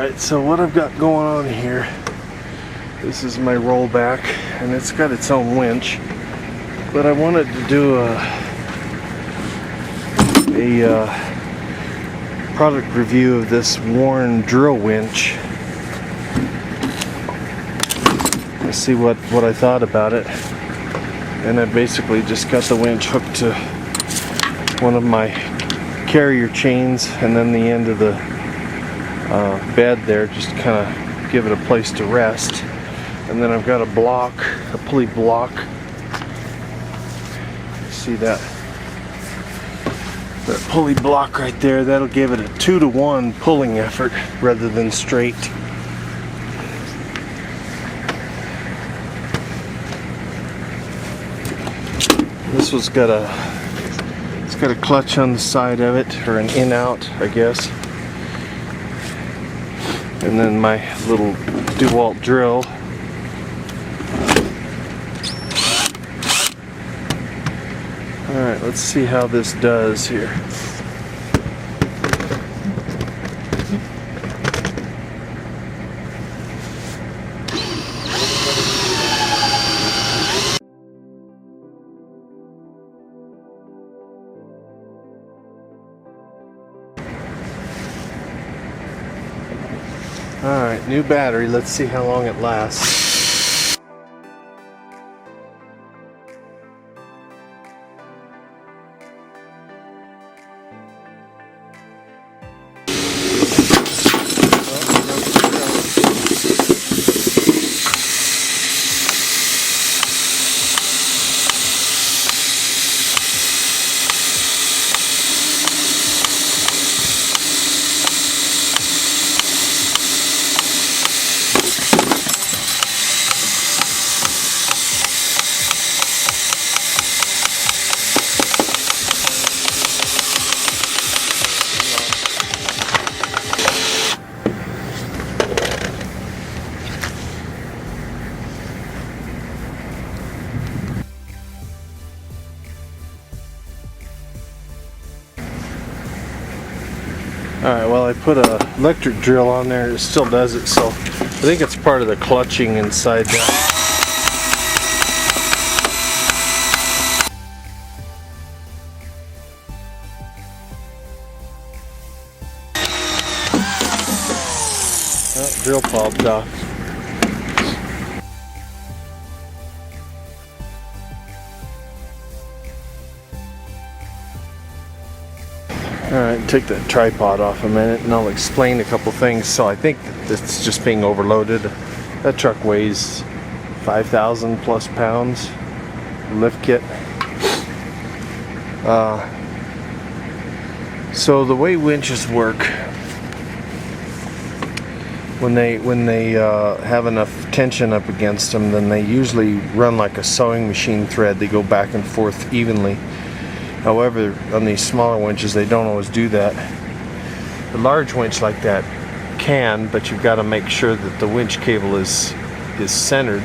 Alright, so what I've got going on here, this is my rollback, and it's got its own winch, but I wanted to do a product review of this Warren drill winch. Let's see what I thought about it. And I basically just got the winch hooked to one of my carrier chains, and then the end of the bed there, just kind of give it a place to rest. And then I've got a block, a pulley block. See that pulley block right there? That'll give it a 2-to-1 pulling effort rather than straight. This one's got a clutch on the side of it, or an in-out, I guess. And then my little DeWalt drill. Alright, let's see how this does here. Alright, new battery. Let's see how long it lasts. Alright, well, I put a electric drill on there, it still does it, so I think it's part of the clutching inside that. Oh, drill popped off. Alright, take that tripod off a minute and I'll explain a couple things. So I think it's just being overloaded. That truck weighs 5,000 plus pounds lift kit. So the way winches work, when they have enough tension up against them, then they usually run like a sewing machine thread. They go back and forth evenly. However, on these smaller winches, they don't always do that. The large winch like that can, but you've got to make sure that the winch cable is centered.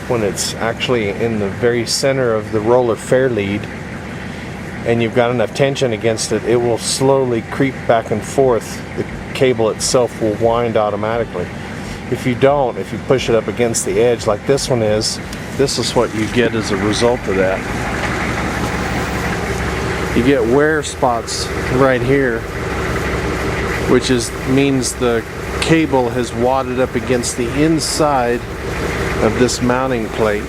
When it's actually in the very center of the roller fair lead, and you've got enough tension against it, it will slowly creep back and forth. The cable itself will wind automatically. If you don't, if you push it up against the edge like this one is, this is what you get as a result of that. You get wear spots right here, which means the cable has wadded up against the inside of this mounting plate.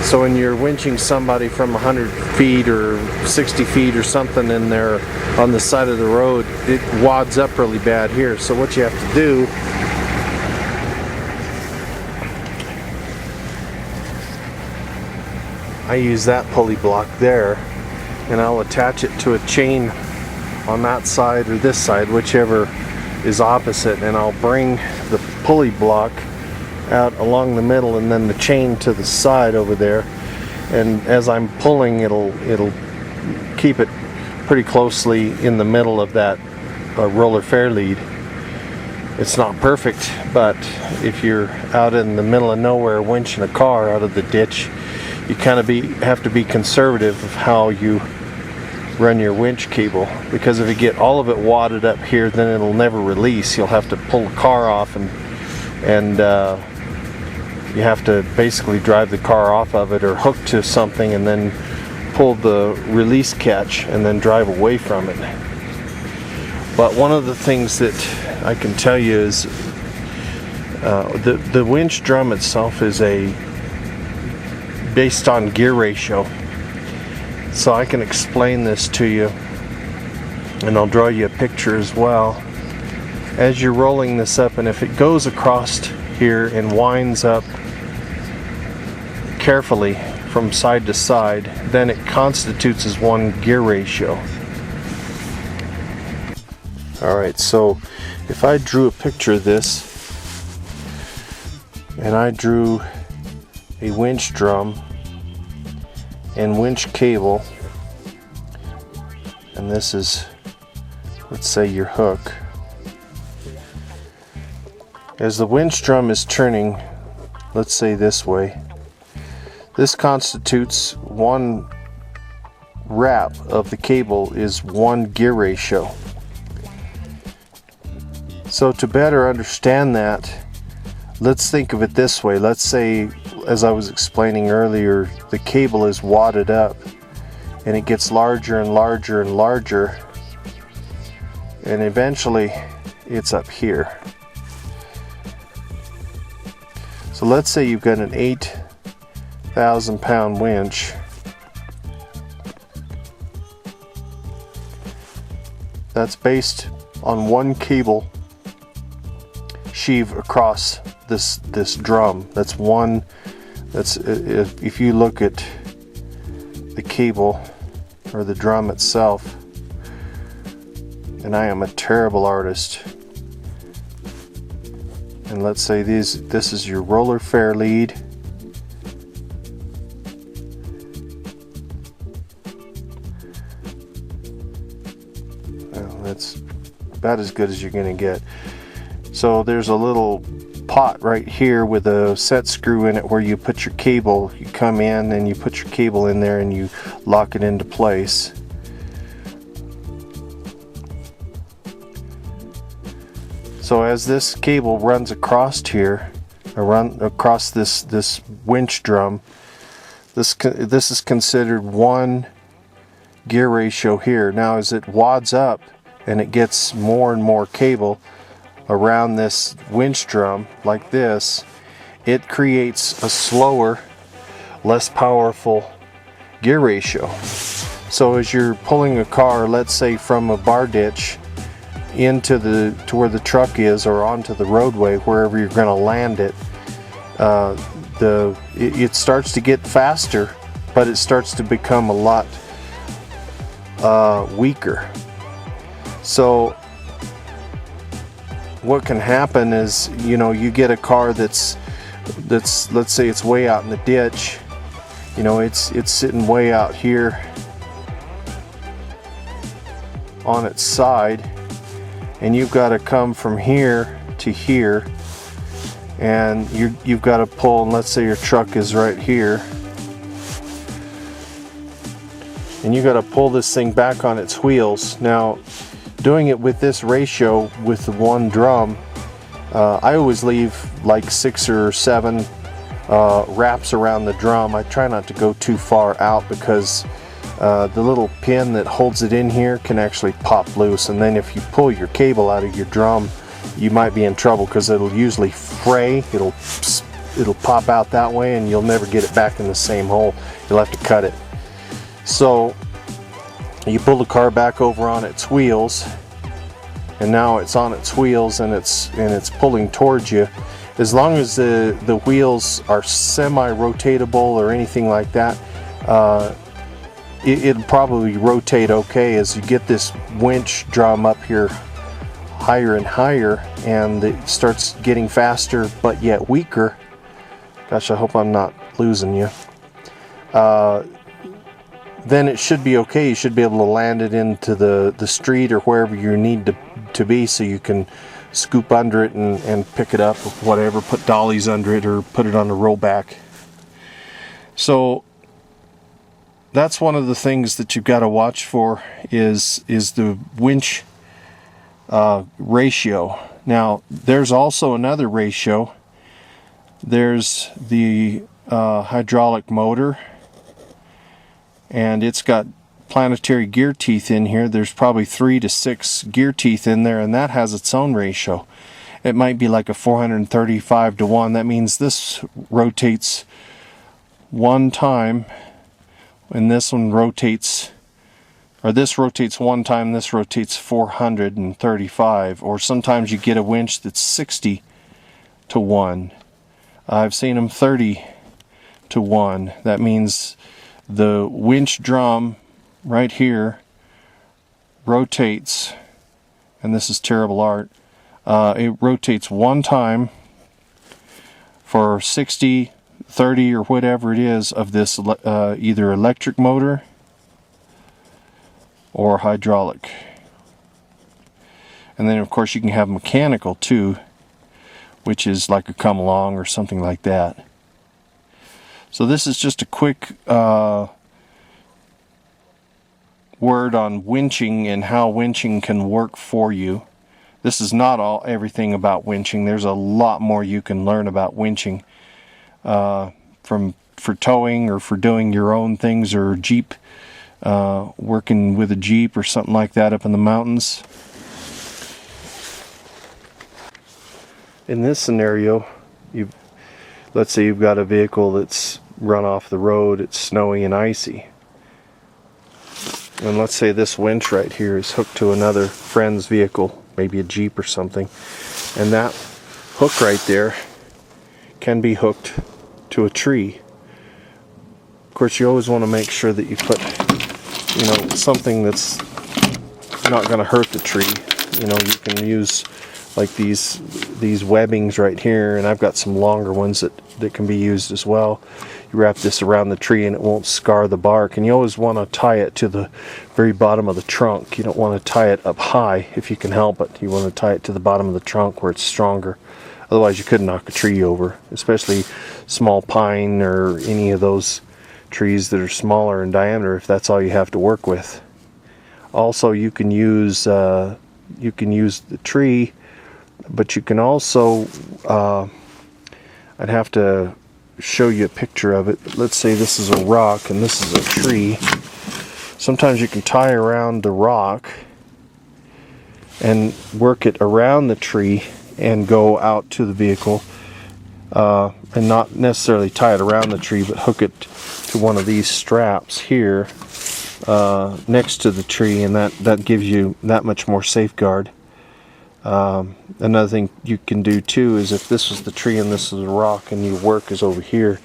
So when you're winching somebody from 100 feet or 60 feet or something in there on the side of the road, it wads up really bad here. So what you have to do, I use that pulley block there, and I'll attach it to a chain on that side or this side, whichever is opposite, and I'll bring the pulley block out along the middle and then the chain to the side over there, and as I'm pulling, it'll keep it pretty closely in the middle of that roller fair lead. It's not perfect, but if you're out in the middle of nowhere winching a car out of the ditch, you kind of have to be conservative of how you run your winch cable, because if you get all of it wadded up here, then it'll never release. You'll have to pull the car off, and you have to basically drive the car off of it or hook to something and then pull the release catch and then drive away from it. But one of the things that I can tell you is the winch drum itself is based on gear ratio. So I can explain this to you, and I'll draw you a picture as well. As you're rolling this up, and if it goes across here and winds up carefully from side to side, then it constitutes as one gear ratio. Alright, so if I drew a picture of this, and I drew a winch drum and winch cable, and this is, let's say, your hook. As the winch drum is turning, let's say this way, this constitutes one wrap of the cable is one gear ratio. So to better understand that, let's think of it this way. Let's say, as I was explaining earlier, the cable is wadded up and it gets larger and larger and larger, and eventually it's up here. So let's say you've got an 8,000 pound winch. That's based on one cable sheave across this drum. That's one. That's if you look at the cable or the drum itself, and I am a terrible artist, and let's say this is your roller fair lead, well, that's about as good as you're going to get. So there's a little pot right here with a set screw in it where you put your cable. You come in and you put your cable in there and you lock it into place. So as this cable runs across here, across this winch drum, this is considered one gear ratio here. Now as it wads up and it gets more and more cable around this winch drum like this, it creates a slower, less powerful gear ratio. So as you're pulling a car, let's say from a bar ditch into to where the truck is, or onto the roadway, wherever you're going to land it, it starts to get faster, but it starts to become a lot weaker. So what can happen is, you get a car that's let's say it's way out in the ditch, it's sitting way out here on its side, and you've got to come from here to here, and you've got to pull, and let's say your truck is right here, and you got to pull this thing back on its wheels. Now, doing it with this ratio with the one drum, I always leave like 6 or 7 wraps around the drum. I try not to go too far out, because the little pin that holds it in here can actually pop loose, and then if you pull your cable out of your drum, you might be in trouble, because it'll usually fray. It'll pop out that way, and you'll never get it back in the same hole. You'll have to cut it. So you pull the car back over on its wheels, and now it's on its wheels and it's pulling towards you. As long as the wheels are semi-rotatable or anything like that, it'll probably rotate okay. As you get this winch drum up here higher and higher, and it starts getting faster but yet weaker. Gosh, I hope I'm not losing you. Then it should be okay. You should be able to land it into the street or wherever you need to be, so you can scoop under it and pick it up or whatever, put dollies under it or put it on the rollback. So that's one of the things that you've got to watch for is the winch ratio. Now there's also another ratio. There's the hydraulic motor, and it's got planetary gear teeth in here. There's probably 3 to 6 gear teeth in there, and that has its own ratio. It might be like a 435 to 1. That means this rotates one time, and this one rotates, or this rotates one time, this rotates 435. Or sometimes you get a winch that's 60 to 1. I've seen them 30 to 1. That means the winch drum right here rotates, and this is terrible art, it rotates one time for 60, 30, or whatever it is of this either electric motor or hydraulic. And then of course you can have mechanical too, which is like a come along or something like that. So this is just a quick word on winching and how winching can work for you. This is not everything about winching. There's a lot more you can learn about winching for towing or for doing your own things, or Jeep, working with a Jeep or something like that up in the mountains. In this scenario, let's say you've got a vehicle that's run off the road, it's snowy and icy. And let's say this winch right here is hooked to another friend's vehicle, maybe a Jeep or something, and that hook right there can be hooked to a tree. Of course, you always want to make sure that you put, something that's not going to hurt the tree. You can use like these webbings right here, and I've got some longer ones that can be used as well. You wrap this around the tree and it won't scar the bark, and you always want to tie it to the very bottom of the trunk. You don't want to tie it up high if you can help it. You want to tie it to the bottom of the trunk where it's stronger. Otherwise you could knock a tree over, especially small pine or any of those trees that are smaller in diameter, if that's all you have to work with. Also, you can use the tree, but you can also I'd have to show you a picture of it. Let's say this is a rock and this is a tree. Sometimes you can tie around the rock and work it around the tree and go out to the vehicle, and not necessarily tie it around the tree, but hook it to one of these straps here next to the tree, and that gives you that much more safeguard. Another thing you can do too is, if this is the tree and this is the rock and your work is over here,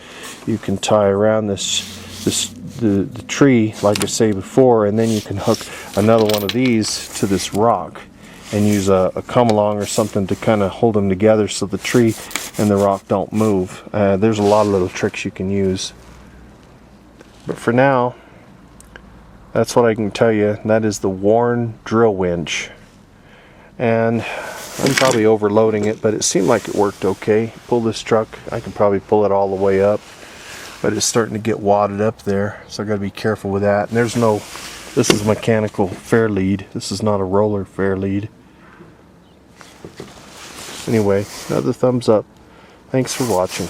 you can tie around the tree like I say before, and then you can hook another one of these to this rock and use a come along or something to kind of hold them together so the tree and the rock don't move. There's a lot of little tricks you can use, but for now that's what I can tell you. That is the Warn drill winch. And I'm probably overloading it, but it seemed like it worked okay. Pull this truck, I can probably pull it all the way up, but it's starting to get wadded up there, so I got to be careful with that. And this is mechanical fair lead. This is not a roller fair lead. Anyway, another thumbs up. Thanks for watching.